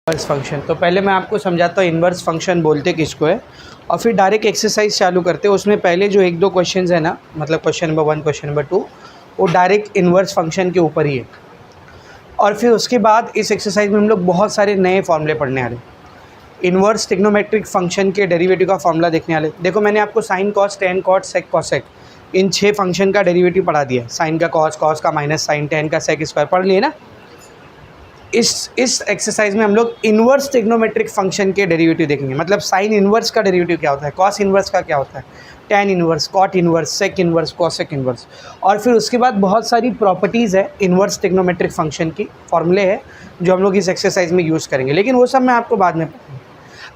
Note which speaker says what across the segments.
Speaker 1: Inverse function. तो पहले मैं आपको समझाता हूँ इन्वर्स फंक्शन बोलते किसको है, और फिर डायरेक्ट एक्सरसाइज चालू करते हैं। उसमें पहले जो एक दो क्वेश्चंस है ना, मतलब क्वेश्चन नंबर 1 क्वेश्चन नंबर 2, वो डायरेक्ट इन्वर्स फंक्शन के ऊपर ही है। और फिर उसके बाद इस एक्सरसाइज में हम लोग बहुत सारे नए फॉर्मूले पढ़ने वाले। इन्वर्स ट्रिग्नोमेट्रिक फंक्शन के डेरिवेटिव का फॉर्मूला देखने वाले। देखो मैंने आपको sine cos tan cot sec cosec इन 6 फंक्शन का डेरिवेटिव पढ़ा दिया। साइन का कॉस, कॉस का माइनस साइन, टेन का सेक स्क्वायर पढ़ लिए ना। इस एक्सरसाइज में हम लोग इन्वर्स ट्रिग्नोमेट्रिक फंक्शन के डेरिवेटिव देखेंगे। मतलब साइन इन्वर्स का डेरिवेटिव क्या होता है, कॉस इन्वर्स का क्या होता है, tan inverse, cot inverse, sec inverse, cosec inverse. और फिर उसके बाद बहुत सारी प्रॉपर्टीज़ है इन्वर्स ट्रिग्नोमेट्रिक फंक्शन की, फॉर्मूले है जो हम लोग इस एक्सरसाइज में यूज़ करेंगे, लेकिन वो सब मैं आपको बाद में बताऊँगा।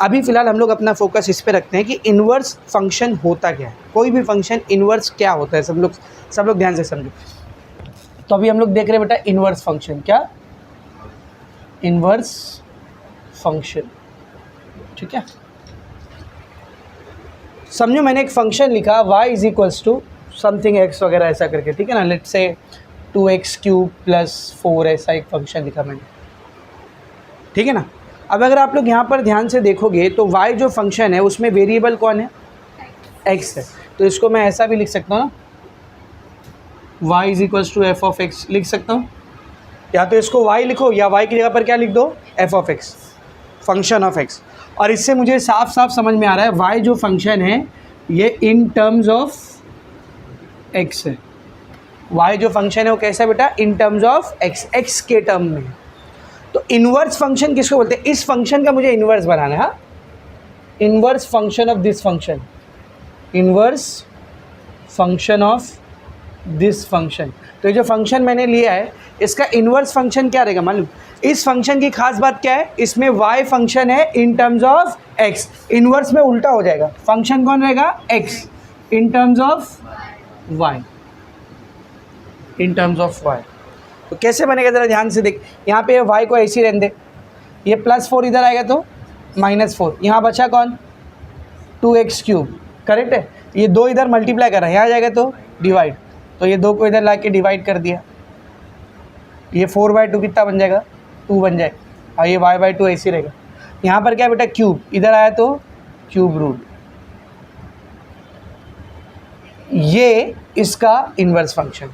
Speaker 1: अभी फ़िलहाल हम लोग अपना फोकस इस पे रखते हैं कि इन्वर्स फंक्शन होता क्या है, कोई भी फंक्शन इन्वर्स क्या होता है। सब लोग ध्यान से समझो। तो अभी हम लोग देख रहे हैं बेटा इन्वर्स फंक्शन, क्या इन्वर्स फंक्शन, ठीक है। समझो मैंने एक फंक्शन लिखा y is equals to something x वगैरह ऐसा करके, ठीक है ना। लेट्स से 2x³ + 4 ऐसा एक फंक्शन लिखा मैंने, ठीक है ना। अब अगर आप लोग यहाँ पर ध्यान से देखोगे तो y जो फंक्शन है उसमें वेरिएबल कौन है, x है। तो इसको मैं ऐसा भी लिख सकता हूँ ना, y is equals to f(x) लिख सकता हूँ। या तो इसको y लिखो या y की जगह पर क्या लिख दो, f(x), फंक्शन ऑफ x। और इससे मुझे साफ साफ समझ में आ रहा है y जो फंक्शन है ये इन टर्म्स ऑफ x है। y जो फंक्शन है वो कैसा है बेटा, इन टर्म्स ऑफ x, x के टर्म में। तो इन्वर्स फंक्शन किसको बोलते हैं, इस फंक्शन का मुझे इन्वर्स बनाना है। हाँ, inverse function of this function, inverse function of this function. तो ये जो फंक्शन मैंने लिया है इसका इन्वर्स फंक्शन क्या रहेगा मालूम। इस फंक्शन की खास बात क्या है, इसमें y फंक्शन है in terms of x, inverse में उल्टा हो जाएगा, फंक्शन कौन रहेगा, x in terms of y, in terms of y। तो कैसे बनेगा ज़रा ध्यान से देख। यहाँ पे y को ऐसे ही रहने दे, ये +4 इधर आएगा तो -4, यहाँ बचा कौन, 2x³, करेक्ट है। ये 2 इधर मल्टीप्लाई कर रहा है, यहाँ जाएगा तो डिवाइड, तो ये 2 को इधर ला के डिवाइड कर दिया, ये 4/2 कितना बन जाएगा, 2 बन जाएगा। और ये y/2 ऐसे रहेगा। यहाँ पर क्या बेटा, क्यूब, इधर आया तो क्यूब रूट। ये इसका इन्वर्स फंक्शन,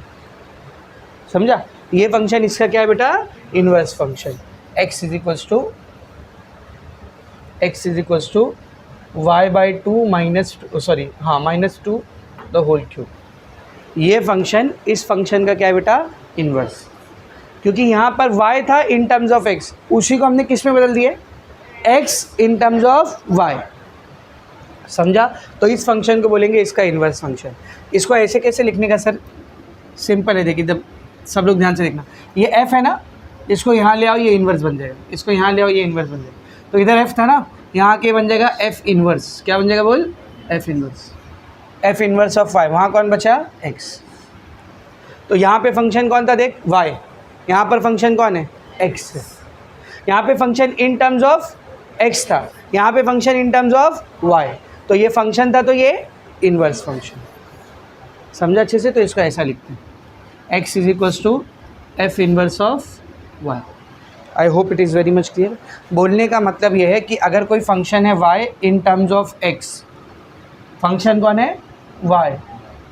Speaker 1: समझा। ये फंक्शन इसका क्या है बेटा, inverse function. x is equals to y/2 -2 the whole cube. ये फंक्शन इस फंक्शन का क्या है बेटा, इन्वर्स। क्योंकि यहाँ पर y था इन टर्म्स ऑफ x, उसी को हमने किस में बदल दिए, x in terms of y, समझा। तो इस फंक्शन को बोलेंगे इसका इन्वर्स फंक्शन। इसको ऐसे कैसे लिखने का सर, सिंपल है, देखिए जब सब लोग ध्यान से देखना। ये f है ना, इसको यहाँ ले आओ, ये इन्वर्स बन जाएगा, इसको यहाँ ले आओ, ये इन्वर्स बन जाएगा। तो इधर f था ना, यहाँ के बन जाएगा f इन्वर्स, क्या बन जाएगा बोल, f inverse, f inverse of y। वहाँ कौन बचा, x। तो यहाँ पे फंक्शन कौन था देख, y, यहाँ पर फंक्शन कौन है, x है। यहाँ पे function in terms of x था, यहाँ पे function in terms of y। तो ये फंक्शन था तो ये इन्वर्स फंक्शन, समझा अच्छे से। तो इसको ऐसा लिखते हैं, x is equals to f inverse of y। I hope it is very much clear. बोलने का मतलब ये है कि अगर कोई फंक्शन है y in terms of x, function कौन है, y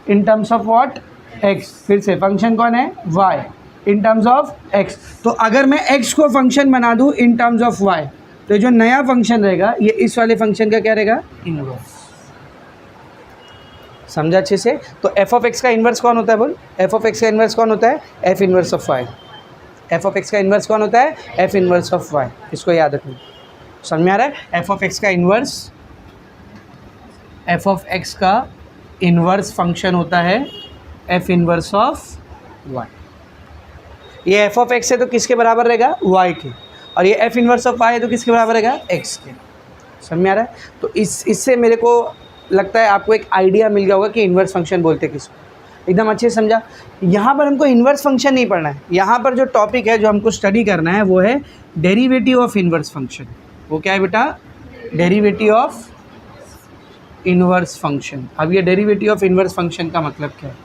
Speaker 1: in terms of what, x। फिर से फंक्शन कौन है, y in terms of x। तो अगर मैं x को फंक्शन बना दूँ इन टर्म्स ऑफ y, तो जो नया फंक्शन रहेगा ये इस वाले फंक्शन का क्या रहेगा, इन्वर्स, समझा अच्छे से। तो f(x) का इन्वर्स कौन होता है बोल, f(x) का इन्वर्स कौन होता है, f inverse of y। f(x) का इन्वर्स कौन होता है, f इन्वर्स ऑफ y। इसको याद रखना, समझ में आ रहा है। f(x) का इन्वर्स, f(x) का इन्वर्स फंक्शन होता है f इन्वर्स ऑफ y। ये f(x) है तो किसके बराबर रहेगा, y के, और ये f इन्वर्स ऑफ y है तो किसके बराबर रहेगा, x के। समझ में आ रहा है। तो इससे मेरे को लगता है आपको एक आइडिया मिल गया होगा कि इन्वर्स फंक्शन बोलते किसको, एकदम अच्छे से समझा। यहाँ पर हमको इन्वर्स फंक्शन नहीं पढ़ना है, यहाँ पर जो टॉपिक है जो हमको स्टडी करना है वो है डेरिवेटिव ऑफ इन्वर्स फंक्शन। वो क्या है बेटा, डेरिवेटिव ऑफ इन्वर्स फंक्शन। अब ये डेरिवेटिव ऑफ इन्वर्स फंक्शन का मतलब क्या है,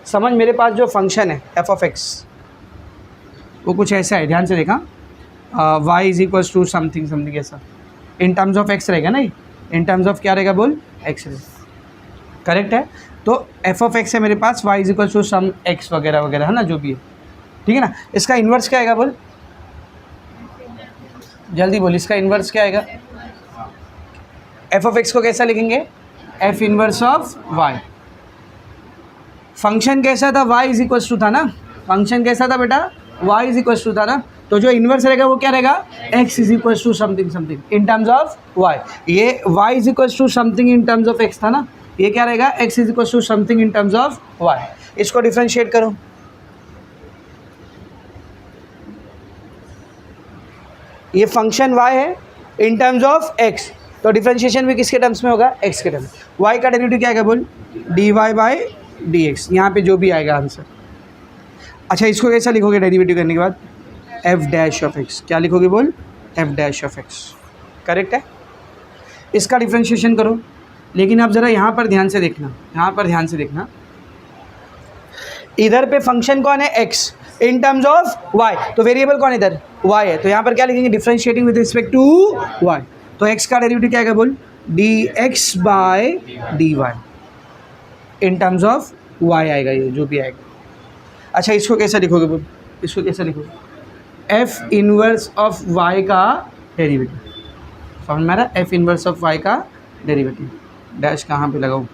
Speaker 1: समझ। मेरे पास जो फंक्शन है f(x) वो कुछ ऐसा है, ध्यान से देखा। Y is equals to something something ऐसा, इन टर्म्स ऑफ एक्स रहेगा ना, इन टर्म्स ऑफ क्या रहेगा बोल, एक्स रहेगा, करेक्ट है। तो एफ ऑफ एक्स है मेरे पास, y is equals to some x वगैरह वगैरह है ना, जो भी है, ठीक है ना। इसका इन्वर्स क्या आएगा बोल, जल्दी बोल, इसका इन्वर्स क्या आएगा। एफ ऑफ एक्स को कैसा लिखेंगे, f inverse of y. Function कैसा था, वाई इज इक्वल्स टू था ना, फंक्शन कैसा था बेटा, वाई इज इक्वल्स टू था ना, तो जो इन्वर्स रहेगा वो क्या रहेगा, x is equals to something something in terms of y. ये y is equals to something in terms of x था ना, ये क्या रहेगा, x is equals to something in terms of y. इसको डिफरेंशिएट करो, ये फंक्शन y है इन टर्म्स ऑफ x, तो डिफरेंशिएशन भी किसके टर्म्स में होगा, x के टर्म्स। y का डेरिवेटिव क्या आएगा बोल, dy बाई डी एक्स, यहाँ पे जो भी आएगा आंसर। अच्छा इसको कैसा लिखोगे डेरिवेटिव करने के बाद, एफ डैश ऑफ एक्स, क्या लिखोगे बोल, F dash of x, correct है। इसका डिफरेंशिएशन करो, लेकिन आप ज़रा यहाँ पर ध्यान से देखना, यहाँ पर ध्यान से देखना, इधर पे फंक्शन कौन है, x in terms of y, तो वेरिएबल कौन इधर, y है, तो यहाँ पर क्या लिखेंगे, differentiating with respect to y, तो x का डेरिवेटिव क्या आएगा बोल, dx by dy in terms of y आएगा, ये जो भी आएगा। अच्छा इसको कैसा लिखोगे बोल, इसको कैसा लिखोगे, f इनवर्स ऑफ y का डेरिवेटिव, समझ में आ रहा है, f इनवर्स ऑफ y का डेरिवेटिव। डैश कहाँ पे लगाऊँ,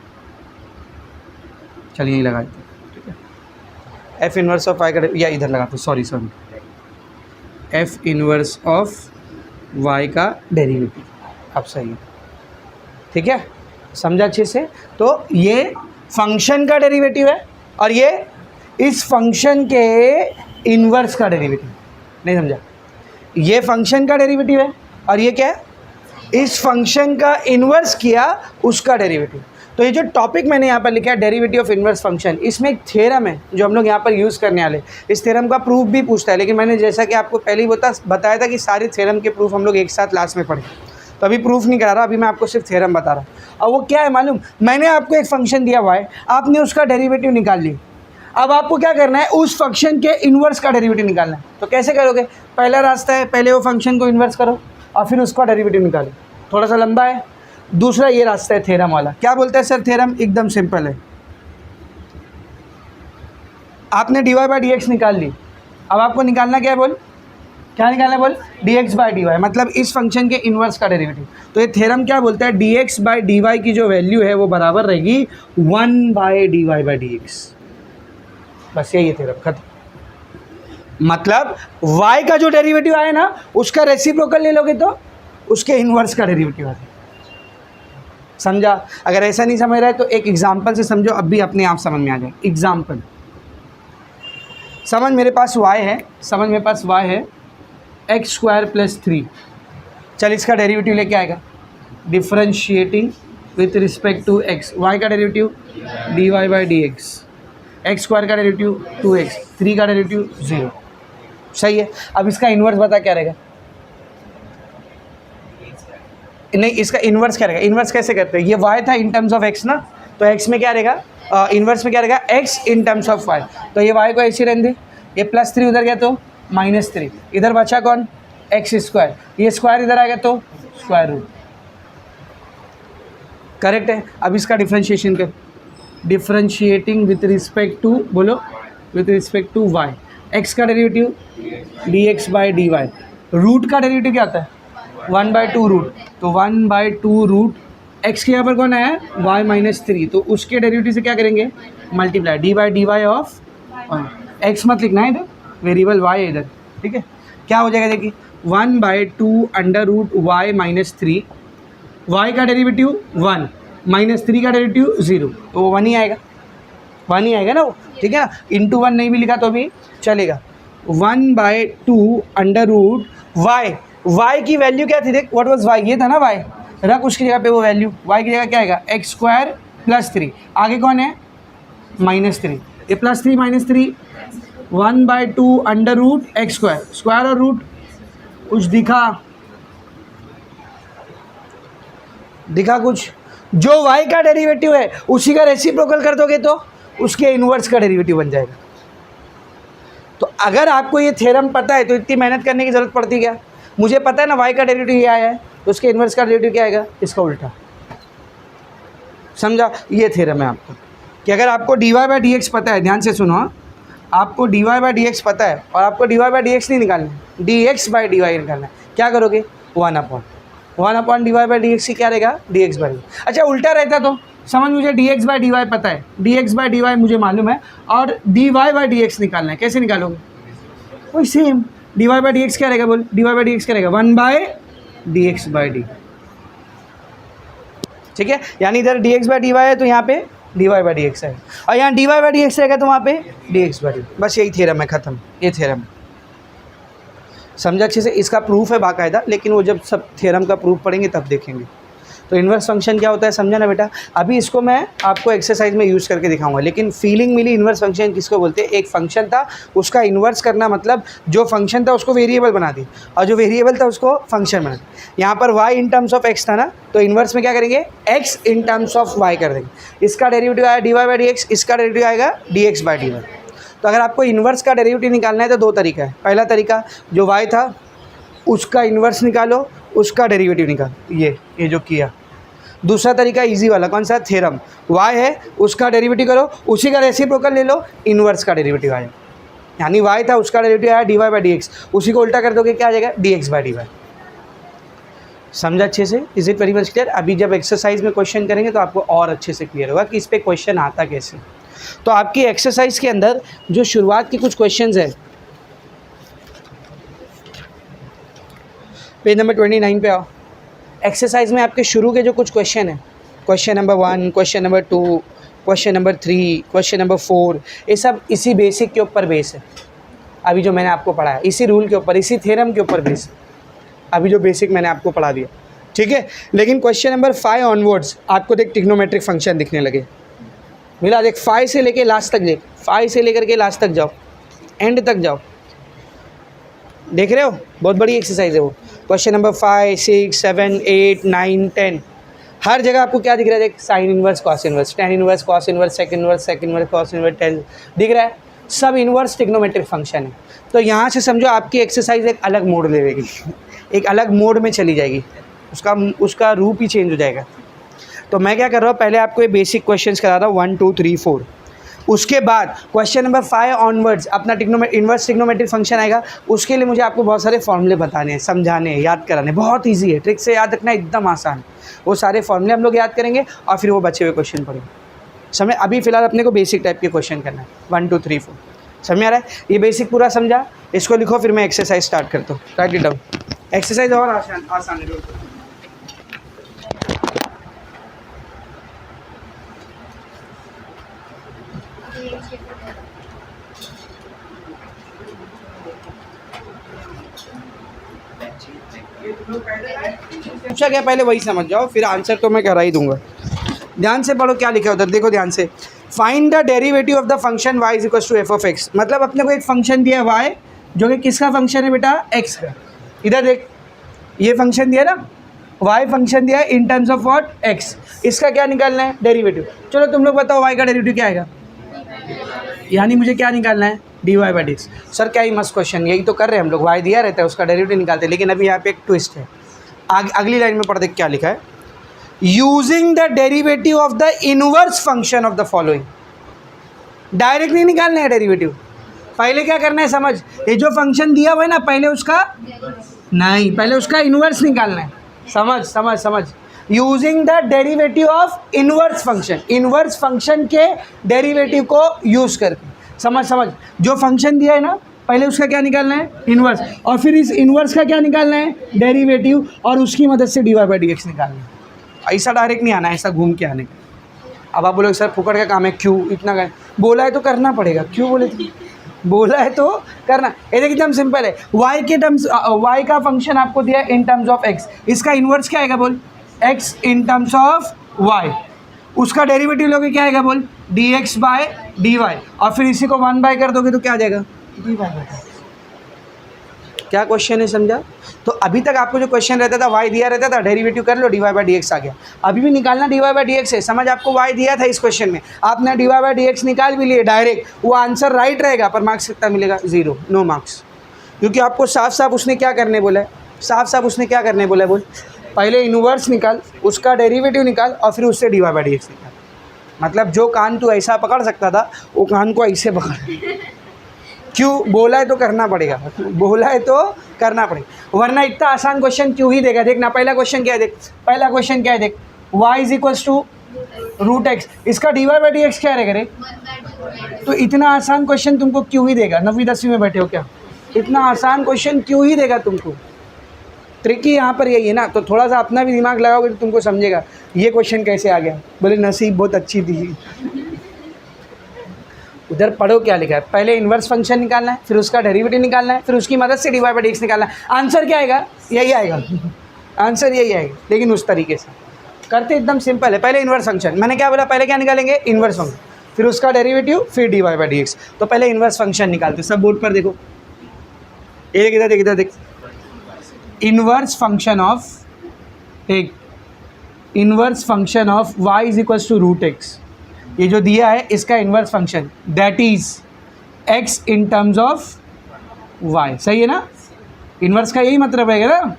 Speaker 1: चलिए यही लगा देते, ठीक है। एफ इनवर्स ऑफ वाई का, या इधर लगाते, sorry, f inverse of y का डेरिवेटिव, अब सही है, ठीक है, समझा अच्छे से। तो ये फंक्शन का डेरिवेटिव है और ये इस फंक्शन के इनवर्स का डेरिवेटिव, नहीं समझा, ये फंक्शन का डेरिवेटिव है और ये क्या है, इस फंक्शन का इन्वर्स किया उसका डेरिवेटिव। तो ये जो टॉपिक मैंने यहाँ पर लिखा है डेरिवेटिव ऑफ इन्वर्स फंक्शन, इसमें एक थ्योरम है जो हम लोग यहाँ पर यूज़ करने वाले। इस थ्योरम का प्रूफ भी पूछता है, लेकिन मैंने जैसा कि आपको पहले ही बताया था कि सारे थ्योरम के प्रूफ हम लोग एक साथ लास्ट में पढ़े, तो अभी प्रूफ नहीं करा रहा, अभी मैं आपको सिर्फ थ्योरम बता रहा हूँ। और वो क्या है मालूम, मैंने आपको एक फंक्शन दिया हुआ है, आपने उसका डेरिवेटिव निकाल ली, अब आपको क्या करना है, उस फंक्शन के इन्वर्स का डेरिवेटिव निकालना है। तो कैसे करोगे, पहला रास्ता है, पहले वो फंक्शन को इन्वर्स करो और फिर उसका डेरिवेटिव निकालो, थोड़ा सा लंबा है। दूसरा ये रास्ता है थ्योरम वाला। क्या बोलता है सर थ्योरम, एकदम सिंपल है, आपने dy बाई डी एक्स निकाल ली, अब आपको निकालना क्या है बोल, क्या निकालना है बोल, dx बाई dy, मतलब इस फंक्शन के इन्वर्स का डेरिवेटिव। तो ये थ्योरम क्या बोलता है, dx बाई dy की जो वैल्यू है वो बराबर रहेगी 1 बाई dy बाई dx, बस यही है थ्योरम, खत्म। मतलब y का जो डेरिवेटिव आए ना उसका रेसिप्रोकल ले लोगे तो उसके इन्वर्स का डेरिवेटिव आ जाए, समझा। अगर ऐसा नहीं समझ रहा है तो एक एग्जांपल से समझो, अब भी अपने आप समझ में आ जाए। एग्जांपल समझ, मेरे पास y है, समझ मेरे पास y है एक्स स्क्वायर प्लस 3, चल इसका डेरिवेटिव लेके आएगा, differentiating with respect to x, y का derivative dy by d x, x square का डेरिवेटिव 2x, 3 का डेरिवेटिव 0, सही है। अब इसका इन्वर्स बता क्या रहेगा, नहीं इसका इन्वर्स क्या रहेगा, इन्वर्स कैसे करते हैं, ये y था इन टर्म्स ऑफ x ना, तो x में क्या रहेगा, इन्वर्स में क्या रहेगा, x in terms of y, तो ये y को ऐसे रहने दे, ये +3 उधर गया तो -3, इधर बचा कौन, एक्स स्क्वायर, ये स्क्वायर इधर आ गया तो स्क्वायर रूट, करेक्ट है। अब इसका डिफरेंशिएशन कर, डिफरेंशिएटिंग विथ रिस्पेक्ट टू, बोलो with respect to y, x का derivative dx by d y, root का डेरिवेटिव क्या होता है 1/2 रूट, तो 1/2 रूट x के यहाँ पर कौन आया y -3, तो उसके डेरिवेटिव से क्या करेंगे multiply, d by d y of x मत लिखना है इधर, वेरिएबल y है इधर, ठीक है। क्या हो जाएगा देखिए 1/2 अंडर रूट y -3, y का डेरिवेटिव 1 -3 का डेरिवेटिव 0, तो वो 1 ही आएगा, 1 ही आएगा ना वो, ठीक है ना। इंटू 1 नहीं भी लिखा तो भी चलेगा, 1/2 अंडर रूट y की वैल्यू क्या थी, देख व्हाट वाज y, ये था ना y, रख उसकी जगह पे वो वैल्यू, y की जगह क्या आएगा एक्स स्क्वायर प्लस 3, आगे कौन है -3, ये +3 -3 1/2 under root x square, square और रूट कुछ दिखा कुछ, जो y का डेरिवेटिव है उसी का रेसिप्रोकल कर दोगे तो उसके इन्वर्स का डेरिवेटिव बन जाएगा। तो अगर आपको ये थ्योरम पता है तो इतनी मेहनत करने की ज़रूरत पड़ती क्या, मुझे पता है ना y का डेरिवेटिव ये आया है, तो उसके इन्वर्स का डेरिवेटिव क्या आएगा, इसका उल्टा। समझा? ये थ्योरम है आपको कि अगर आपको dy बाई डी एक्स पता है, ध्यान से सुनो, आपको dy बाई डी एक्स पता है और आपको dy बाई डी एक्स नहीं निकालना है, dx बाई dy निकालना है, क्या करोगे, 1 dy बाई डी एक्स क्या रहेगा, dx बाई। अच्छा उल्टा रहता तो समझ, मुझे dx बाई dy पता है, dx बाई dy मुझे मालूम है, और dy बाई dx निकालना है, कैसे निकालोगे, वही सेम, dy बाई dx क्या रहेगा, बोल dy बाई dx क्या रहेगा, 1 बाई dx बाई dy। ठीक है, यानी इधर dx बाई dy है तो यहाँ पे dy बाई dx है, और यहाँ dy बाई dx रहेगा तो वहाँ पे dx बाई dy। बस यही थ्योरम है, ख़त्म, ये थ्योरम समझा अच्छे से। इसका प्रूफ है बाकायदा, लेकिन वो जब सब थ्योरम का प्रूफ पढ़ेंगे तब देखेंगे। तो इन्वर्स फंक्शन क्या होता है समझा ना बेटा। अभी इसको मैं आपको एक्सरसाइज में यूज़ करके दिखाऊंगा, लेकिन फीलिंग मिली इन्वर्स फंक्शन किसको बोलते हैं। एक फंक्शन था उसका इन्वर्स करना, मतलब जो फंक्शन था उसको वेरिएबल बना दी और जो वेरिएबल था उसको फंक्शन बना दी। यहाँ पर y in terms of x था ना, तो इन्वर्स में क्या करेंगे, x in terms of y कर देंगे। इसका डेरिवेटिव आया dy बाई डी एक्स, इसका डेरिवेटिव आएगा dx बाई dy। तो अगर आपको इन्वर्स का डेरिवेटिव निकालना है तो दो तरीका है। पहला तरीका जो y था उसका इन्वर्स निकालो, उसका डेरिवेटिव निकालो, ये जो किया। दूसरा तरीका इजी वाला, कौन सा, थ्योरम, y है उसका डेरिवेटिव करो, उसी का रेसिप्रोकल ले लो, इन्वर्स का डेरिवेटिव आया। यानी y था उसका डेरिवेटिव आया dy बाई डी एक्स, उसी को उल्टा कर दोगे क्या आ जाएगा, dx बाई dy। समझा अच्छे से, is it very much clear. अभी जब एक्सरसाइज में क्वेश्चन करेंगे तो आपको और अच्छे से क्लियर होगा कि इस पर क्वेश्चन आता कैसे। तो आपकी एक्सरसाइज के अंदर जो शुरुआत की कुछ क्वेश्चन है, पेज नंबर 29 पे आओ। एक्सरसाइज में आपके शुरू के जो कुछ क्वेश्चन है, question number 1, question number 2, question number 3, question number 4, ये सब इसी बेसिक के ऊपर बेस है। अभी जो मैंने आपको पढ़ाया इसी रूल के ऊपर, इसी थ्योरम के ऊपर बेस है, अभी जो बेसिक मैंने आपको पढ़ा दिया, ठीक है। लेकिन क्वेश्चन नंबर 5 ऑनवर्ड्स आपको देख ट्रिग्नोमेट्रिक फंक्शन दिखने लगे। मिला, देख 5 से लेके लास्ट तक, देख 5 से लेकर के लास्ट तक जाओ, एंड तक जाओ, देख रहे हो, बहुत बड़ी एक्सरसाइज है वो। क्वेश्चन नंबर 5, 6, 7, 8, 9, 10, हर जगह आपको क्या दिख रहा है, देख sign inverse, cos inverse, tan inverse, cos inverse, second inverse, cos inverse, ten दिख रहा है, सब इन्वर्स ट्रिग्नोमेट्रिक फंक्शन है। तो यहाँ से समझो आपकी एक्सरसाइज एक अलग मोड ले लेगी, एक अलग मोड में चली जाएगी, उसका रूप ही चेंज हो जाएगा। तो मैं क्या कर रहा हूँ, पहले आपको ये बेसिक क्वेश्चंस करा रहा हूँ 1, 2, 3, 4। उसके बाद क्वेश्चन नंबर 5 ऑनवर्ड्स अपना इन्वर्स ट्रिग्नोमेट्रिक फंक्शन आएगा। उसके लिए मुझे आपको बहुत सारे फॉर्मूले बताने हैं, समझाने हैं, याद कराने। बहुत इजी है, ट्रिक से याद रखना एकदम आसान है। वो सारे फॉर्मूले हम लोग याद करेंगे और फिर वो बचे हुए क्वेश्चन पढ़ेंगे। समझ, अभी फिलहाल अपने को बेसिक टाइप के क्वेश्चन करना है, 1, 2, 3, 4। समझ आ रहा है, ये बेसिक पूरा समझा, इसको लिखो, फिर मैं एक्सरसाइज स्टार्ट करता हूँ। Right it down. एक्सरसाइज और आसान है। पूछा क्या पहले वही समझ जाओ, फिर आंसर तो मैं करा ही दूंगा। ध्यान से पढ़ो क्या लिखा है उधर, देखो ध्यान से। Find the derivative of the function y is equal to f of x. मतलब अपने को एक फंक्शन दिया y जो कि किसका फंक्शन है बेटा, x का। इधर देख, ये फंक्शन दिया ना, y फंक्शन दिया इन टर्म्स ऑफ व्हाट, x। इसका क्या निकालना है, डेरिवेटिव। चलो तुम लोग बताओ y का डेरिवेटिव क्या आएगा, यानी मुझे क्या निकालना है, dy by d x. Sir क्या ही मस्त क्वेश्चन, यही तो कर रहे हैं हम लोग, y दिया रहता है उसका डेरिवेटिव निकालते हैं। लेकिन अभी यहाँ पे एक ट्विस्ट है, अगली लाइन में पढ़ दे क्या लिखा है, using the derivative of the inverse function of the following. Direct नहीं निकालना है डेरिवेटिव, पहले क्या करना है समझ, ये जो फंक्शन दिया हुआ है ना, पहले उसका नहीं, पहले उसका इनवर्स निकालना है। समझ using the derivative of inverse function, inverse function के डेरिवेटिव को यूज करके। समझ जो फंक्शन दिया है ना, पहले उसका क्या निकालना है, इनवर्स, और फिर इस इनवर्स का क्या निकालना है, डेरिवेटिव, और उसकी मदद से dy बाई डी एक्स निकालना है। ऐसा डायरेक्ट नहीं आना है, ऐसा घूम के आने का। अब आप बोलोगे सर फुकड़ का काम है, क्यों इतना का बोला है तो करना पड़ेगा, क्यों बोले थे, बोला है तो करना। ये देखिए एकदम सिंपल है, y के टर्म्स, y का फंक्शन आपको दिया इन टर्म्स ऑफ x, इसका इनवर्स क्या आएगा बोल, x in terms of y, उसका डेरिवेटिव लोगे क्या आएगा बोल, dx बाय dy, और फिर इसी को 1 बाय कर दोगे तो क्या आ जाएगा, dy बाय। क्या क्वेश्चन है समझा। तो अभी तक आपको जो क्वेश्चन रहता था, y दिया रहता था, डेरिवेटिव कर लो, dy बाई डी एक्स आ गया। अभी भी निकालना dy बाई डी एक्स है। समझ, आपको y दिया था इस क्वेश्चन में, आपने dy बाई डी एक्स निकाल भी लिए डायरेक्ट, वो आंसर राइट रहेगा, पर मार्क्स कितना मिलेगा, 0, नो मार्क्स। क्योंकि आपको साफ साफ उसने क्या करने बोला है, साफ साफ उसने क्या करने बोला है बोल, पहले इनवर्स निकाल, उसका डेरिवेटिव निकाल और फिर उससे d y by d x निकाल। मतलब जो कान तू ऐसा पकड़ सकता था वो कान को ऐसे पकड़। क्यों बोला है तो करना पड़ेगा, बोला है तो करना पड़ेगा, वरना इतना आसान क्वेश्चन क्यों ही देगा। देख ना पहला क्वेश्चन क्या है, देख पहला क्वेश्चन क्या है, देख y is equals to root x, इसका d y by d x क्या रहेगा रे। तो इतना आसान क्वेश्चन तुमको क्यों ही देगा, 9वीं 10वीं में बैठे हो क्या, इतना आसान क्वेश्चन क्यों ही देगा तुमको। ट्रिकी यहाँ पर यही है ना, तो थोड़ा सा अपना भी दिमाग लगाओगे तो तुमको समझेगा ये क्वेश्चन कैसे आ गया। बोले नसीब बहुत अच्छी थी। उधर पढ़ो क्या लिखा है, पहले इन्वर्स फंक्शन निकालना है, फिर उसका डेरिवेटिव निकालना है, फिर उसकी मदद से d y by d x निकालना है। आंसर क्या आएगा, यही आएगा, आंसर यही आएगा, लेकिन उस तरीके से करते एकदम सिंपल है। पहले इन्वर्स फंक्शन, मैंने क्या बोला, पहले क्या निकालेंगे, इन्वर्स फंक्शन, फिर उसका डेरिवेटिव, फिर d y by d x. तो पहले इन्वर्स फंक्शन निकालते, सब बोर्ड पर देखो, एक इधर देख, इधर देख, इन्वर्स फंक्शन ऑफ, एक inverse function of y is equals to root x, ये जो दिया है इसका inverse function, that is x in terms of y। सही है ना, इन्वर्स का यही मतलब रहेगा ना।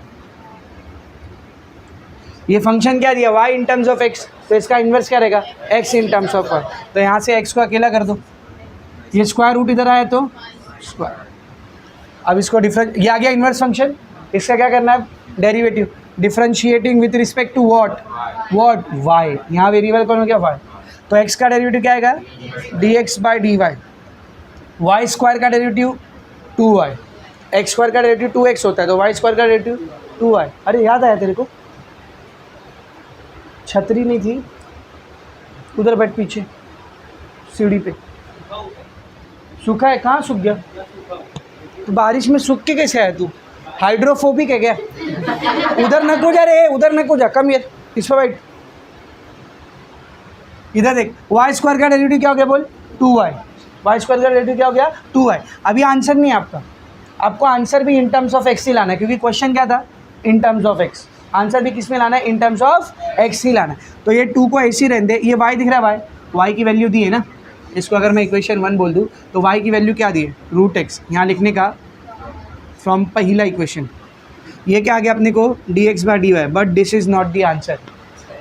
Speaker 1: ये फंक्शन क्या दिया, y in terms of x, तो इसका इन्वर्स क्या रहेगा, x in terms of y। तो यहाँ से x को अकेला कर दो, ये स्क्वायर रूट इधर आया तो स्क्वायर। अब इसको डिफरेंट, ये आ गया इन्वर्स फंक्शन, इसका क्या करना है, derivative, differentiating with respect to what y, यहाँ वेरिएबल कौन हो गया y। तो x का डेरिवेटिव क्या आएगा, dx by d y, y square का डेरिवेटिव 2y, एक्स स्क्वायर का डेरिवेटिव 2x होता है, तो y स्क्वायर का डेरिवेटिव 2y। अरे याद आया तेरे को, छतरी नहीं थी, उधर बैठ पीछे सीढ़ी पे, सूखा है, कहाँ सूख गया, तो बारिश में सूख के कैसे आया तू, हाइड्रोफोबिक है क्या। उधर न को जा रे, उधर न को जा, कम ये इस पर बैठ, इधर देख, वाई स्क्वायर का डेरिवेटिव क्या हो गया बोल, 2y, वाई स्क्वायर का डेरिवेटिव क्या हो गया 2y। अभी आंसर नहीं है आपका, आपको आंसर भी इन टर्म्स ऑफ x ही लाना है, क्योंकि क्वेश्चन क्या था, इन टर्म्स ऑफ x, आंसर भी किस में लाना है, इन टर्म्स ऑफ x ही लाना है। तो ये 2 को ऐसे ही रहने दे, ये y दिख रहा है, y की वैल्यू दी है ना, इसको अगर मैं इक्वेशन 1 बोल दूँ तो y की वैल्यू क्या दी है, रूट एक्स, यहाँ लिखने का फ्रॉम पहला इक्वेशन। ये क्या आ गया अपने को, dx by d y, but this is not the answer.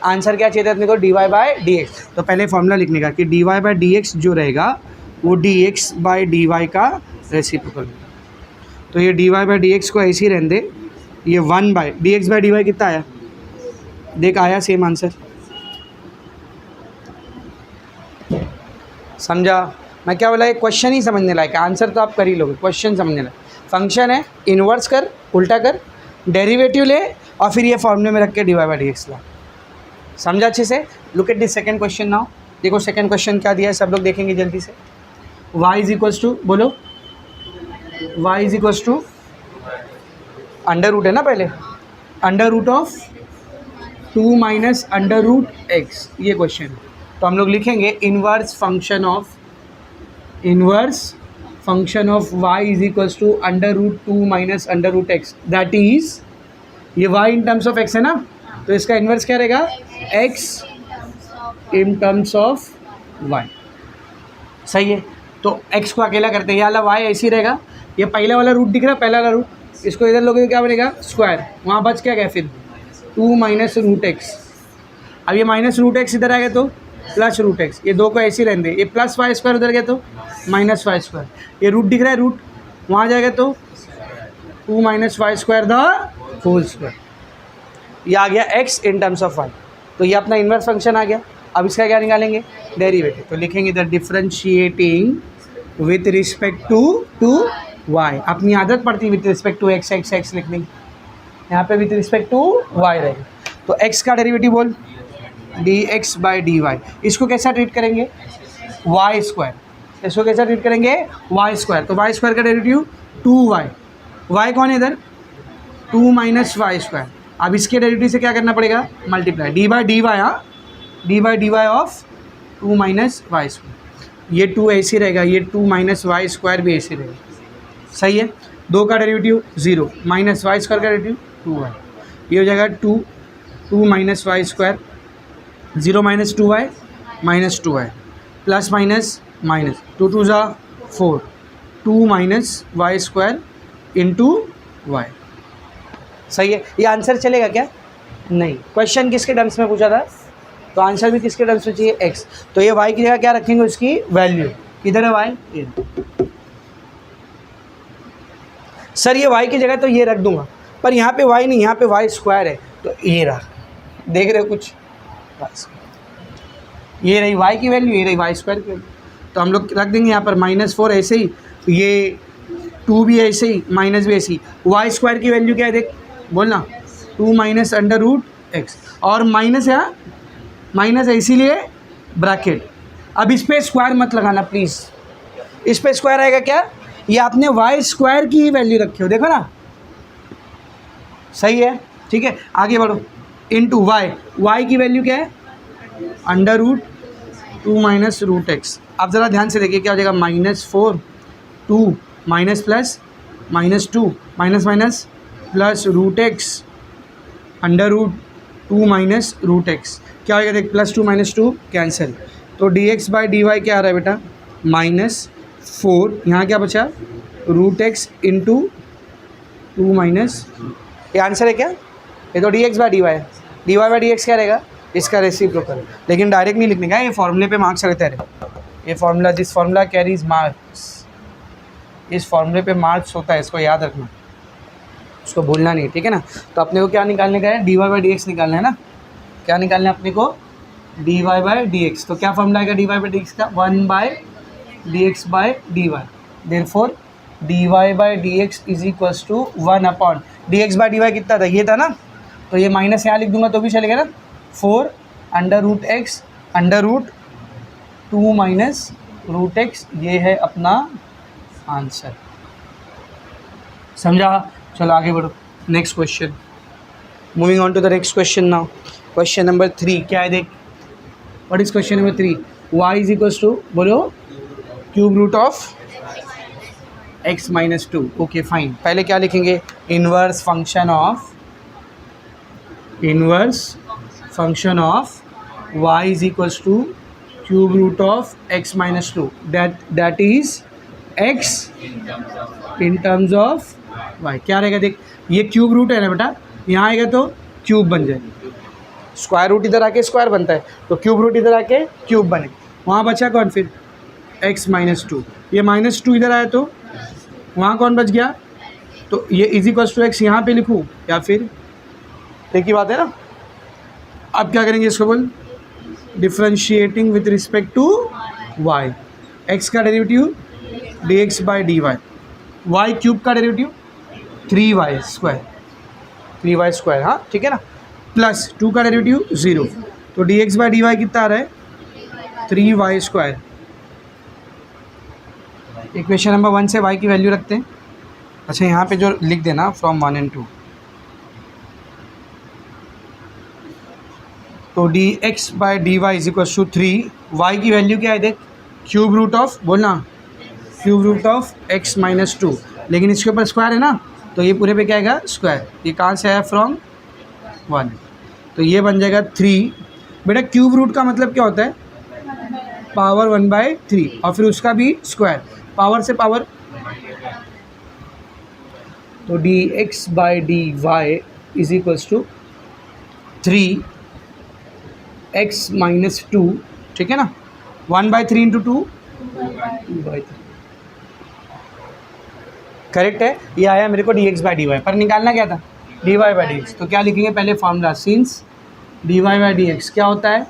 Speaker 1: Answer क्या चाहिए था अपने को, dy बाई डी एक्स। तो पहले फॉर्मूला लिखने का कि dy बाई डी एक्स जो रहेगा वो dx बाई डी वाई का रेसिप्रोकल। तो ये dy बाई डी एक्स को ऐसे ही रहने दे, ये 1 by dx by d y कितना आया, देख आया सेम आंसर। समझा मैं क्या बोला, एक क्वेश्चन ही समझने लायक, आंसर तो आप कर ही लोगे, क्वेश्चन समझने लायक। फंक्शन है, इन्वर्स कर, उल्टा कर, डेरिवेटिव ले और फिर ये फॉर्मूले में रख के d y by d x ला। समझा अच्छे से। Look at this second question now, देखो सेकंड क्वेश्चन क्या दिया है, सब लोग देखेंगे जल्दी से। y इज इक्वल्स टू, बोलो y is equals to under root है ना, पहले under root of 2 minus under root x, ये क्वेश्चन। तो हम लोग लिखेंगे inverse function of y is equals to under root 2 minus under root x, that is, ये y in terms of x है ना, तो इसका इन्वर्स क्या रहेगा, x in terms of y। सही है, तो x को अकेला करते हैं, ये वाला y ऐसे ही रहेगा, ये पहला वाला रूट दिख रहा है, पहला वाला रूट, इसको इधर लोगे क्या बनेगा, स्क्वायर, वहाँ बच क्या गया फिर 2 माइनस रूट एक्स। अब ये माइनस रूट एक्स इधर आ गया तो प्लस रूट एक्स, ये 2 को ऐसे ही रहने दे, ये प्लस वाई स्क्वायर उधर गया तो माइनस वाई स्क्वायर, ये रूट दिख रहा है, रूट वहाँ जाएगा तो 2 minus y square the whole square. ये आ गया x in terms of y, तो ये अपना इन्वर्स फंक्शन आ गया। अब इसका क्या निकालेंगे, डेरिवेटिव, तो लिखेंगे the differentiating with respect to y। अपनी आदत पड़ती है विथ रिस्पेक्ट टू x लिखने की, यहाँ पे विथ रिस्पेक्ट टू y रहेगा। तो x का डेरिवेटिव बोल, dx बाई डी वाई। इसको कैसा ट्रीट करेंगे, y स्क्वायर, इसको कैसा ट्रीट करेंगे, y स्क्वायर। तो y स्क्वायर का डेरिवेटिव 2y, y कौन है इधर, 2 माइनस वाई स्क्वायर। अब इसके डेरिवेटिव से क्या करना पड़ेगा, multiply, d by d y, हाँ d by d y of 2 minus y square, ये 2 ऐसे रहेगा, ये 2 माइनस वाई स्क्वायर भी ऐसे रहेगा। सही है, 2 का डेरिवेटिव 0 माइनस वाई स्क्वायर का डेरिवेटिव 2y, ये हो जाएगा 2 minus y square, 0 minus 2y minus 2y, plus minus minus, 2 2 ज़ा 4, 2 minus y square into y. सही है, ये आंसर चलेगा क्या? नहीं। क्वेश्चन किसके टर्म्स में पूछा था, तो आंसर भी किसके टर्म्स में चाहिए? x। तो ये y की जगह क्या रखेंगे, उसकी वैल्यू। किधर है y? ये। सर ये y की जगह तो ये रख दूंगा, पर यहाँ पे y नहीं, यहाँ पे y स्क्वायर है, तो ये रहा, देख रहे हो कुछ, ये रही y की वैल्यू, ये रही y स्क्वायर की वैल्यू। तो हम लोग रख देंगे यहाँ पर -4 ऐसे ही, ये 2 भी ऐसे ही, माइनस भी ऐसे ही। y स्क्वायर की वैल्यू क्या है देख, बोलना, 2 माइनस अंडर रूट एक्स, और माइनस है, माइनस है इसीलिए ब्रैकेट। अब इस पे स्क्वायर मत लगाना प्लीज़, इस पे स्क्वायर आएगा क्या, ये आपने y स्क्वायर की ही वैल्यू रखी हो, देखो ना, सही है, ठीक है। आगे बढ़ो, इनटू y की वैल्यू क्या है, under root 2 minus root x. आप ज़रा ध्यान से देखिए क्या हो जाएगा, -4 2 minus plus -2 minus minus plus root x under root 2 minus root x. क्या होगा देख, +2 -2 कैंसिल, तो dx बाई dy क्या आ रहा है बेटा, -4, यहाँ क्या बचा, रूट एक्स इंटू 2 माइनस, ये आंसर है क्या, ये तो dx बाई dy है, dy बाई dx क्या रहेगा, इसका रेसिप्रोकल। लेकिन डायरेक्ट नहीं लिखने का, ये फॉर्मूले पे मार्क्स रहते हैं, ये formula, this formula carries marks, इस फार्मूले पे मार्क्स होता है, इसको याद रखना, उसको भूलना नहीं, ठीक है ना। तो अपने को क्या निकालने का है, dy बाई dx निकालना है ना, क्या निकालना है अपने को, dy बाई dx। तो क्या फॉर्मूला आएगा dy बाई dx का, 1 by dx by dy, therefore dy by dx is equals to 1 upon dx by dy कितना था, ये था ना, तो ये माइनस यहाँ लिख दूंगा तो भी चलेगा ना, 4 under root x under root 2 minus root x, ये है अपना आंसर, समझा। चलो आगे बढ़ो, next question, moving on to the next question now. Question number 3 क्या है देख, what is question number 3, y is equals to, बोलो, cube root of x minus 2। Okay fine, पहले क्या लिखेंगे, inverse function of y is equals to cube root of x minus 2, that is x in terms of y। क्या रहेगा देख, ये cube root है ना बेटा, यहाँ आएगा तो क्यूब बन जाएगा, स्क्वायर रूट इधर आके स्क्वायर बनता है, तो क्यूब रूट इधर आके क्यूब बने, वहाँ बचा कौन फिर, x माइनस 2, ये -2 इधर आया तो वहाँ कौन बच गया, तो ये इज इक्वल्स टू एक्स यहाँ पे लिखूँ या फिर, एक ही बात है ना। अब क्या करेंगे इसको, बोल, differentiating with respect to y, x का derivative dx by dy, y cube का डेरिवेटिव 3y स्क्वायर, हाँ ठीक है ना, प्लस 2 का डेरिवेटिव 0, तो dx बाई dy कितना आ रहा है, 3y स्क्वायर। इक्वेशन नंबर 1 से y की वैल्यू रखते हैं, अच्छा यहाँ पे जो लिख देना फ्रॉम 1 and 2, तो dx by dy is equal to 3, y की वैल्यू क्या है देख, क्यूब रूट ऑफ, बोलना, cube root of x minus 2, लेकिन इसके ऊपर स्क्वायर है ना, तो ये पूरे पे क्या आएगा, स्क्वायर, ये कहाँ से आया, फ्रॉम 1, तो ये बन जाएगा 3। बेटा क्यूब रूट का मतलब क्या होता है, पावर 1/3, और फिर उसका भी स्क्वायर, पावर से पावर, तो dx by dy is equals to 3x minus 2, ठीक है ना, 1/3 इंटू 2/3, करेक्ट है। ये आया मेरे को dx बाई dy, पर निकालना क्या था, dy बाई dx, तो क्या लिखेंगे पहले formula, since dy by dx क्या होता है,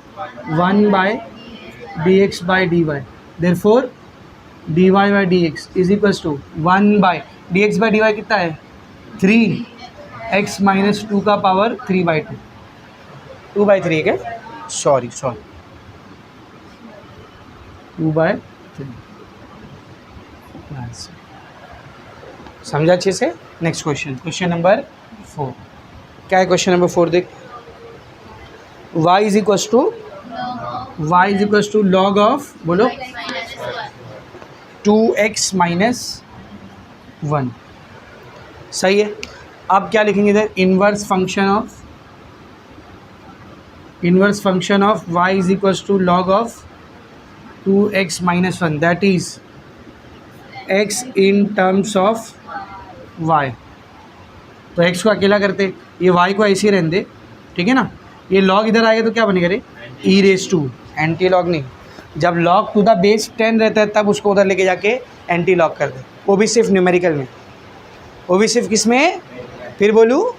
Speaker 1: 1/dx by dy, therefore dy by dx is equals to 1/dx by dy कितना है, 3x माइनस 2 का पावर 3/2, 2/3 है क्या, सॉरी 2/3, समझा अच्छे से। नेक्स्ट क्वेश्चन, क्वेश्चन नंबर 4 क्या है, क्वेश्चन नंबर 4 देख, y is equals to log of, बोलो, 2x माइनस 1, सही है। अब क्या लिखेंगे इधर, inverse function of y is equals to log of 2x minus 1, that is x in terms of y, तो x को अकेला करते, ये y को ऐसे ही रहने दे, ठीक है ना। ये log इधर आएगा तो क्या बनेगा रे, e raise to, anti log नहीं, जब log टू द बेस 10 रहता है तब उसको उधर लेके जाके एंटी लॉग कर दे, वो भी सिर्फ न्यूमेरिकल में, वो भी सिर्फ किस में, फिर बोलूँ,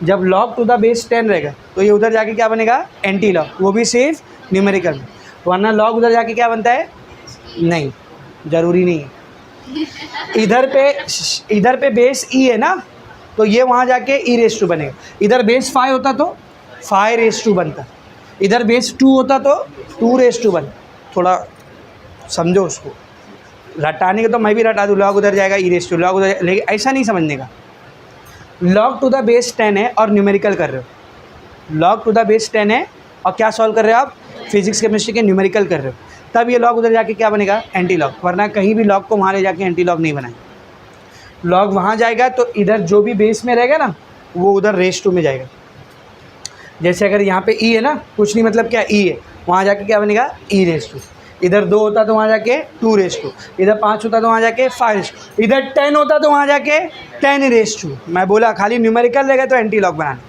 Speaker 1: जब log टू द बेस 10 रहेगा तो ये उधर जाके क्या बनेगा, एंटी लॉग, वो भी सिर्फ न्यूमेरिकल में, वरना log उधर जाके क्या बनता है, नहीं, ज़रूरी नहीं है। इधर पे बेस e है ना, तो ये वहाँ जाके e रेस टू बनेगा, इधर बेस 5 होता तो 5 रेस टू बनता, इधर बेस 2 होता तो 2 रेस टू बनता। थोड़ा समझो उसको, रटाने के तो मैं भी रटा दूँ, log उधर जाएगा e रेस टू, log उधर, लेकिन ऐसा नहीं समझने का। log टू द बेस 10 है और न्यूमेरिकल कर रहे हो, log टू द बेस 10 है और क्या सॉल्व कर रहे हो आप, फिजिक्स केमिस्ट्री के न्यूमेरिकल कर रहे हो, तब ये log उधर जाके क्या बनेगा, एंटी लॉग, वरना कहीं भी log को वहाँ ले जाके एंटी लॉग नहीं बनाएंगे। log वहाँ जाएगा तो इधर जो भी बेस में रहेगा ना वो उधर रेस टू में जाएगा। जैसे अगर यहाँ पे e है ना, कुछ नहीं मतलब क्या e है, वहाँ जाके क्या बनेगा, e रेस टू, इधर 2 होता तो वहाँ जाके 2 रेस टू, इधर 5 होता तो वहाँ जाके 5 रेस टू, इधर 10 होता तो वहाँ जाके 10 रेस टू। मैं बोला खाली न्यूमेरिकल रहेगा तो एंटी लॉग बनाना,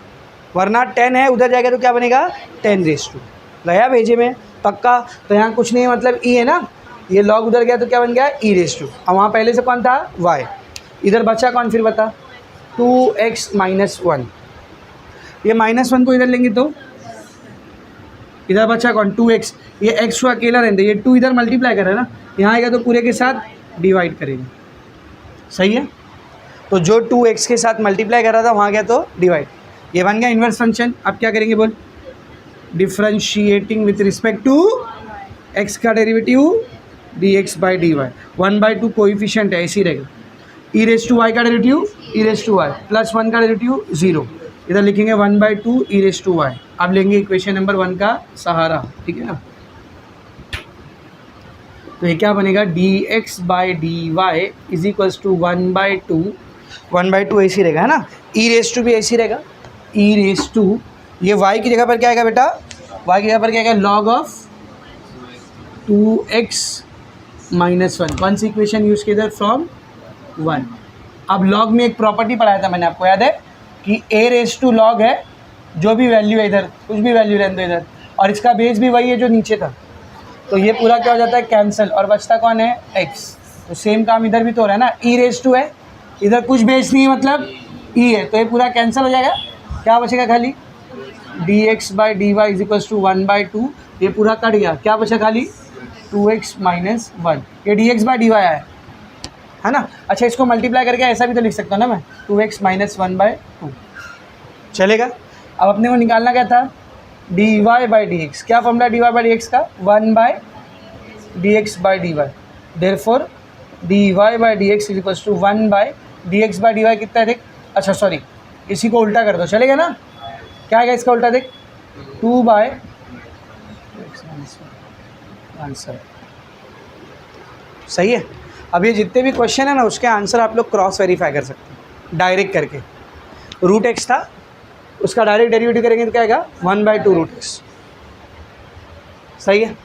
Speaker 1: वरना 10 है उधर जाएगा तो क्या बनेगा, 10 रेस टू। गया भेजे में पक्का। तो यहाँ कुछ नहीं मतलब e है ना, ये log उधर गया तो क्या बन गया, e रेस टू, और वहाँ पहले से कौन था, y, इधर बचा कौन फिर बता, 2x माइनस 1, ये -1 को इधर लेंगे तो इधर बचा कौन, 2x, ये x को अकेला रहने, ये 2 इधर मल्टीप्लाई कर रहा है ना, यहाँ आएगा तो पूरे के साथ डिवाइड करेंगे, सही है। तो जो 2x के साथ मल्टीप्लाई कर रहा था वहाँ गया तो डिवाइड, ये बन गया इन्वर्स फंक्शन। अब क्या करेंगे बोल, differentiating with respect to x का derivative dx by dy, 1/2 coefficient है, ऐसी रहेगा, e रेस टू y का derivative e raise to y plus 1 का डेरिवेटिव 0, इधर लिखेंगे 1/2 e रेस टू y। अब लेंगे इक्वेशन नंबर 1 का सहारा, ठीक है ना। तो ये क्या बनेगा, dx by dy is equals to 1/2 ऐसी रहेगा है ना, e रेस टू भी ऐसी रहेगा, e रेस टू, ये y की जगह पर क्या आएगा बेटा, y की जगह पर क्या आएगा, log ऑफ 2x माइनस 1, कौन सी इक्वेशन यूज़ की इधर, फ्रॉम 1। अब log में एक प्रॉपर्टी पढ़ाया था मैंने, आपको याद है कि a रेस टू log है, जो भी वैल्यू है इधर, कुछ भी वैल्यू रहने दो इधर, और इसका बेस भी वही है जो नीचे था, तो ये पूरा क्या हो जाता है, कैंसिल, और बचता कौन है, x। तो सेम काम इधर भी तो हो रहा है ना, e रेस टू है, इधर कुछ बेस नहीं है मतलब e है, तो ये पूरा कैंसिल हो जाएगा, क्या बचेगा खाली, dx by dy is equals to 1/2, ये पूरा कट गया, क्या बचा खाली 2x माइनस 1, ये dx बाई dy है ना। अच्छा, इसको मल्टीप्लाई करके ऐसा भी तो लिख सकता हूँ ना मैं, 2x माइनस 1/2 चलेगा। अब अपने को निकालना क्या था, dy बाई dx, क्या फॉर्मूला dy बाई dx का, 1/dx by dy, therefore dy by dx is equals to 1/dx by dy कितना है देख, अच्छा सॉरी, इसी को उल्टा कर दो, चलेगा ना, क्या आएगा इसका उल्टा देख, 2/, आंसर सही है। अब ये जितने भी क्वेश्चन है ना उसके आंसर आप लोग क्रॉस वेरीफाई कर सकते हैं डायरेक्ट करके। रूट एक्स था, उसका डायरेक्ट डेरिवेटिव करेंगे तो क्या आएगा, 1/2 रूट एक्स, सही है।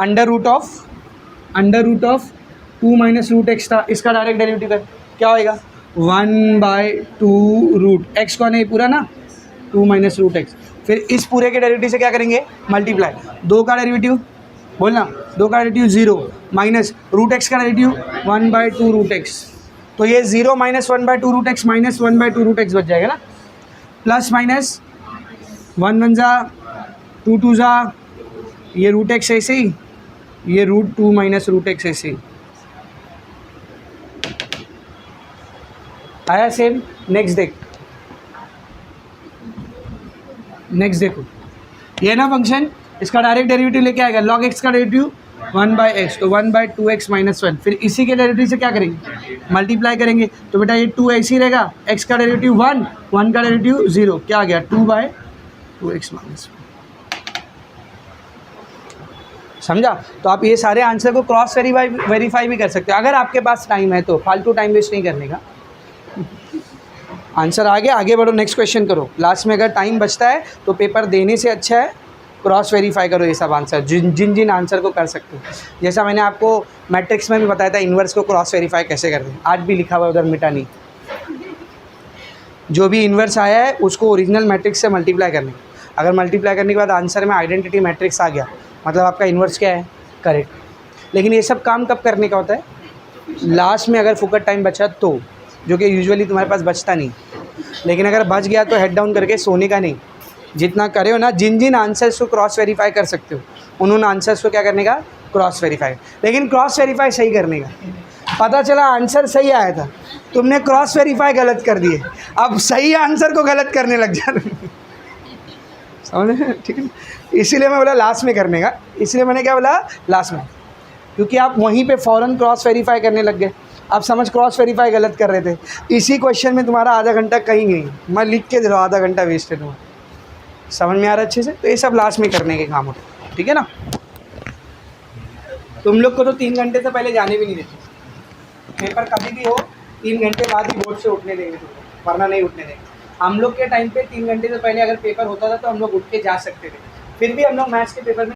Speaker 1: Under root of 2 minus root x था, इसका डायरेक्ट डेरिवेटिव कर क्या होएगा, 1/2 रूट एक्स कौन है पूरा ना, 2 माइनस रूट एक्स, फिर इस पूरे के डेरिवेटिव से क्या करेंगे, मल्टीप्लाई, 2 का डेरिवेटिव बोलना, 2 का डेरिवेटिव 0 माइनस रूट एक्स का डेरिवेटिव 1/2 रूट एक्स, तो ये 0 minus 1/2 root x minus 1/2 root x बच जाएगा ना, प्लस माइनस 1 1 जा 2 2 जा, ये रूट एक्स ऐसे ही, ये √2 माइनस रूट एक्स ऐसे ही आया सेम। नेक्स्ट देखो ये ना फंक्शन, इसका डायरेक्ट डेरिवेटिव लेके आएगा, log x का डेरिवेटिव 1/x, तो 1/2x माइनस 1, फिर इसी के डेरिवेटिव से क्या करेंगे, मल्टीप्लाई करेंगे, तो बेटा ये 2 ऐसे ही रहेगा, x का डेरिवेटिव 1 का डेरिवेटिव 0, क्या आ गया 2/2x माइनस 1, समझा। तो आप ये सारे आंसर को क्रॉस वेरीफाई भी कर सकते हो अगर आपके पास टाइम है तो, फालतू टाइम वेस्ट नहीं करने का। आंसर आगे बढ़ो, नेक्स्ट क्वेश्चन करो। लास्ट में अगर टाइम बचता है तो पेपर देने से अच्छा है क्रॉस वेरीफाई करो ये सब आंसर, जिन आंसर को कर सकते हो। जैसा मैंने आपको मैट्रिक्स में भी बताया था इन्वर्स को क्रॉस वेरीफाई कैसे करते हैं, आज भी लिखा हुआ है उधर, मिटा नहीं। जो भी इन्वर्स आया है उसको ओरिजिनल मैट्रिक्स से मल्टीप्लाई करने का। अगर मल्टीप्लाई करने के बाद आंसर में आइडेंटिटी मैट्रिक्स आ गया, मतलब आपका इन्वर्स क्या है, करेक्ट। लेकिन ये सब काम कब करने का होता है, लास्ट में अगर फुकट टाइम बचा तो, जो कि यूजुअली तुम्हारे पास बचता नहीं। लेकिन अगर बच गया तो हेड डाउन करके सोने का नहीं, जितना करे हो ना, जिन जिन आंसर्स को क्रॉस वेरीफाई कर सकते हो उन आंसर्स को क्या करने का, क्रॉस वेरीफाई। लेकिन क्रॉस वेरीफाई सही करने का। पता चला आंसर सही आया था, तुमने क्रॉस वेरीफाई गलत कर दिए, अब सही आंसर को गलत करने लग जा रहे, समझ रहे, ठीक है। इसीलिए मैं बोला लास्ट में करने का, इसलिए मैंने क्या बोला लास्ट में, क्योंकि आप वहीं पे फ़ौरन क्रॉस वेरीफाई करने लग गए। आप समझ क्रॉस वेरीफाई गलत कर रहे थे, इसी क्वेश्चन में तुम्हारा आधा घंटा कहीं गई, मैं लिख के दे रहा हूँ आधा घंटा वेस्ट है तुम्हारा। समझ में आ रहा है अच्छे से। तो ये सब लास्ट में करने के काम होते हैं, ठीक है ना। तुम लोग को तो 3 घंटे से पहले जाने भी नहीं देते, पेपर कभी भी हो 3 घंटे बाद ही बोर्ड से उठने देंगे तुम लोग, वरना नहीं उठने देंगे। हम लोग के टाइम पे 3 घंटे से पहले अगर पेपर होता था तो हम लोग उठ के जा सकते थे, फिर भी हम लोग मैथ्स के पेपर में